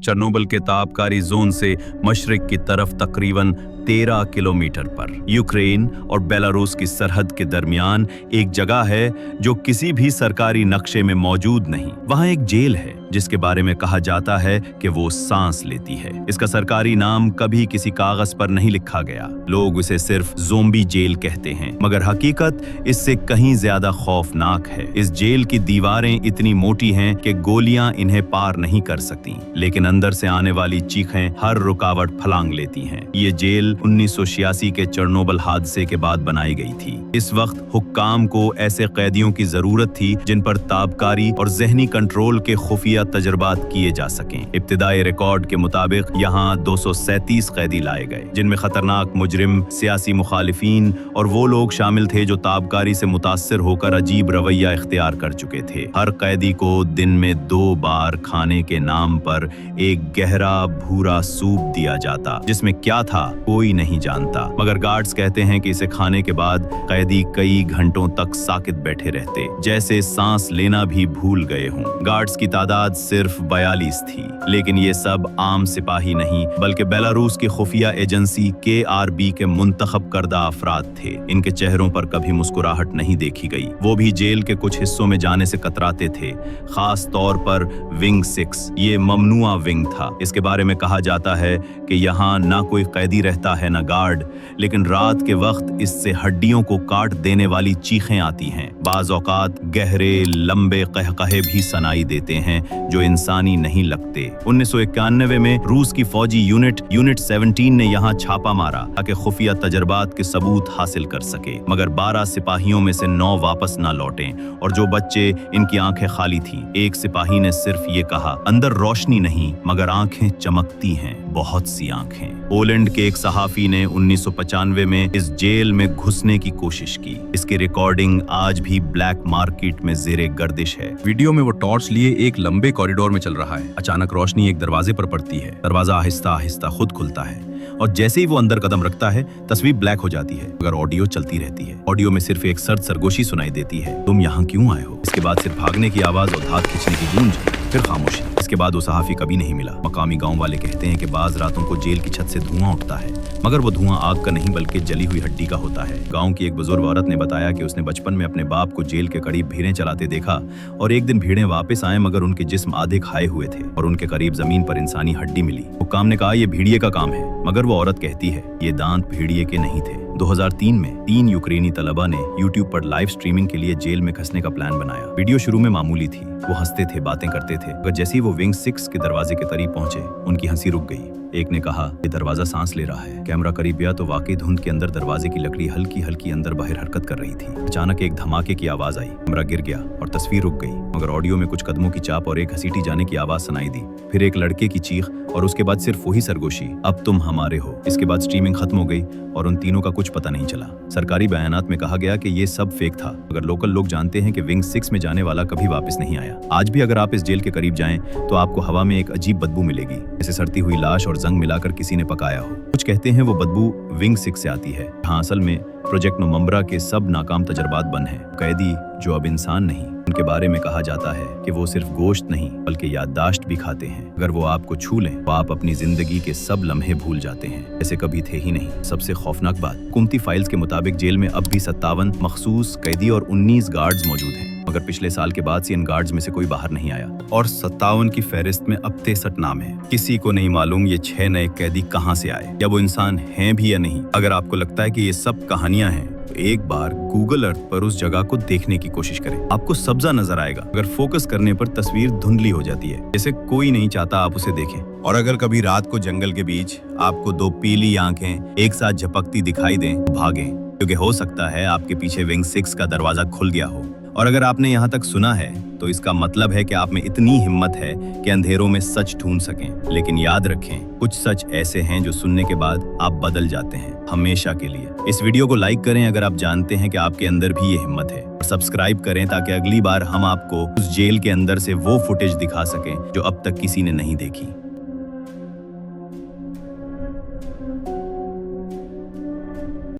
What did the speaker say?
Chernobyl के तापकारी zone से मशरिक की तरफ तकरीबन 13 किलोमीटर पर यूक्रेन और बेलारूस की सरहद के दरमियान एक जगह है जो किसी भी सरकारी नक्शे में मौजूद नहीं। वहां एक जेल है जिसके बारे में कहा जाता है कि वो सांस लेती है। इसका सरकारी नाम कभी किसी कागज पर नहीं लिखा गया। लोग इसे सिर्फ ज़ोंबी जेल कहते हैं, मगर हकीकत इससे कहीं ज्यादा खौफनाक है। इस जेल की दीवारें इतनी मोटी हैं कि गोलियां इन्हें पार नहीं कर सकती, लेकिन अंदर से आने वाली चीखें हर रुकावट फलांग लेती हैं। ये जेल 1986 के चेरनोबिल हादसे के बाद बनाई गई थी। इस वक्त हुक्काम को ऐसे कैदियों की जरूरत थी जिन पर ताबकारी और जहनी कंट्रोल के खुफिया तजर्बात किए जा सकें। इब्तिदाई रिकॉर्ड के मुताबिक यहाँ 237 कैदी लाए गए, जिनमें खतरनाक मुजरिम, सियासी मुखालिफिन और वो लोग शामिल थे जो ताबकारी से मुतासर होकर अजीब रवैया इख्तियार कर चुके थे। हर कैदी को दिन में 2 बार खाने के नाम पर एक गहरा भूरा सूप दिया जाता, जिसमें क्या था कोई नहीं जानता, मगर गार्ड्स कहते हैं कि इसे खाने के बाद कैदी कई घंटों तक साकित बैठे रहते, जैसे सांस लेना भी भूल गए हों। गार्ड्स की तादाद सिर्फ 42 थी, लेकिन ये सब आम सिपाही नहीं बल्कि बेलारूस की खुफिया एजेंसी KRB के मुंतखब करदा अफराद थे। इनके चेहरों पर कभी मुस्कुराहट नहीं देखी गई। वो भी जेल के कुछ हिस्सों में जाने से कतराते थे, खास तौर पर विंग 6। ये ममनुआ विंग था। इसके बारे में कहा जाता है कि यहाँ ना कोई कैदी रहता है ना गार्ड, लेकिन रात के वक्त इससे हड्डियों को काट देने वाली चीखें आती हैं। बाज़ औकात गहरे लंबे कहकहे भी सुनाई देते हैं जो इंसानी नहीं लगते। 1991 में रूस की फौजी यूनिट 17 ने यहाँ छापा मारा ताकि खुफिया तजर्बात के सबूत हासिल कर सके, मगर 12 सिपाहियों में से 9 वापस ना लौटे और जो बच्चे इनकी आंखें खाली थीं। एक सिपाही ने सिर्फ ये कहा, अंदर रोशनी नहीं मगर आंखें चमकती हैं, बहुत सी आंखें। पोलैंड के एक सहाफी ने 1995 में इस जेल में घुसने की कोशिश की। इसकी रिकॉर्डिंग आज भी ब्लैक मार्केट में ज़ेरे गर्दिश है। वीडियो में वो टॉर्च लिए एक लंबे कॉरिडोर में चल रहा है। अचानक रोशनी एक दरवाजे पर पड़ती है। दरवाजा आहिस्ता आहिस्ता खुद खुलता है और जैसे ही वो अंदर कदम रखता है तस्वीर ब्लैक हो जाती है, मगर ऑडियो चलती रहती है। ऑडियो में सिर्फ एक सर्द सरगोशी सुनाई देती है, तुम यहाँ क्यों आए हो? इसके बाद सिर्फ भागने की आवाज और हाथ खींचने की गूंज, फिर खामोशी। इसके बाद वो सहाफी कभी नहीं मिला। मकामी गांव वाले कहते हैं कि बाज रातों को जेल की छत से धुआं उठता है, मगर वो धुआं आग का नहीं बल्कि जली हुई हड्डी का होता है। गांव की एक बुजुर्ग औरत ने बताया कि उसने बचपन में अपने बाप को जेल के करीब भीड़ें चलाते देखा और एक दिन भीड़ें वापस आए मगर उनके जिस्म आधे खाए हुए थे और उनके करीब जमीन पर इंसानी हड्डी मिली। हुक्काम ने कहा ये भेड़िए का काम है, मगर वो औरत कहती है ये दांत भेड़िए के नहीं थे। 2003 में 3 यूक्रेनी तलबा ने YouTube पर लाइव स्ट्रीमिंग के लिए जेल में घुसने का प्लान बनाया। वीडियो शुरू में मामूली थी, वो हंसते थे, बातें करते थे, मगर जैसे ही वो विंग 6 के दरवाजे के करीब पहुंचे उनकी हंसी रुक गई। एक ने कहा ये दरवाजा सांस ले रहा है। कैमरा करीब गया तो वाकई धुंध के अंदर दरवाजे की लकड़ी हल्की हल्की अंदर बाहर हरकत कर रही थी। अचानक एक धमाके की आवाज आई, कैमरा गिर गया और तस्वीर रुक गई, मगर ऑडियो में कुछ कदमों की चाप और एक घसीटी जाने की आवाज सुनाई दी। फिर एक लड़के की चीख और उसके बाद सिर्फ वही सरगोशी, अब तुम हमारे हो। इसके बाद स्ट्रीमिंग खत्म हो गई और उन तीनों का कुछ पता नहीं चला। सरकारी बयानात में कहा गया कि ये सब फेक था, मगर लोकल लोग जानते हैं कि विंग 6 में जाने वाला कभी वापस नहीं आया। आज भी अगर आप इस जेल के करीब जाएं तो आपको हवा में एक अजीब बदबू मिलेगी, जैसे सड़ती हुई लाश और जंग मिलाकर किसी ने पकाया हो। कुछ कहते हैं वो बदबू विंग 6 से आती है, जहाँ असल में प्रोजेक्ट नोमंबरा के सब नाकाम तजर्बात बन हैं। कैदी जो अब इंसान नहीं, उनके बारे में कहा जाता है कि वो सिर्फ गोश्त नहीं बल्कि याददाश्त भी खाते हैं। अगर वो आपको छू लें तो आप अपनी जिंदगी के सब लम्हे भूल जाते हैं, जैसे कभी थे ही नहीं। सबसे खौफनाक बात, हुकूमती फाइल्स के मुताबिक जेल में अब भी 57 मखसूस कैदी और 19 गार्ड्स मौजूद हैं, मगर पिछले साल के बाद से इन गार्ड्स में से कोई बाहर नहीं आया और 57 की फहरिस्त में अब 63 नाम है। किसी को नहीं मालूम ये 6 नए कैदी कहाँ से आए, या वो इंसान हैं भी या नहीं। अगर आपको लगता है कि ये सब कहानियां हैं तो एक बार गूगल अर्थ पर उस जगह को देखने की कोशिश करें, आपको सब्जा नजर आएगा। अगर फोकस करने पर तस्वीर धुंधली हो जाती है, जैसे कोई नहीं चाहता आप उसे देखें। और अगर कभी रात को जंगल के बीच आपको 2 पीली आंखें एक साथ झपकती दिखाई दें तो भागें, क्योंकि हो सकता है आपके पीछे विंग 6 का दरवाजा खुल गया हो। और अगर आपने यहाँ तक सुना है तो इसका मतलब है कि आप में इतनी हिम्मत है कि अंधेरों में सच ढूंढ सकें। लेकिन याद रखें, कुछ सच ऐसे हैं जो सुनने के बाद आप बदल जाते हैं हमेशा के लिए। इस वीडियो को लाइक करें अगर आप जानते हैं कि आपके अंदर भी ये हिम्मत है, और सब्सक्राइब करें ताकि अगली बार हम आपको उस जेल के अंदर से वो फुटेज दिखा सकें जो अब तक किसी ने नहीं देखी।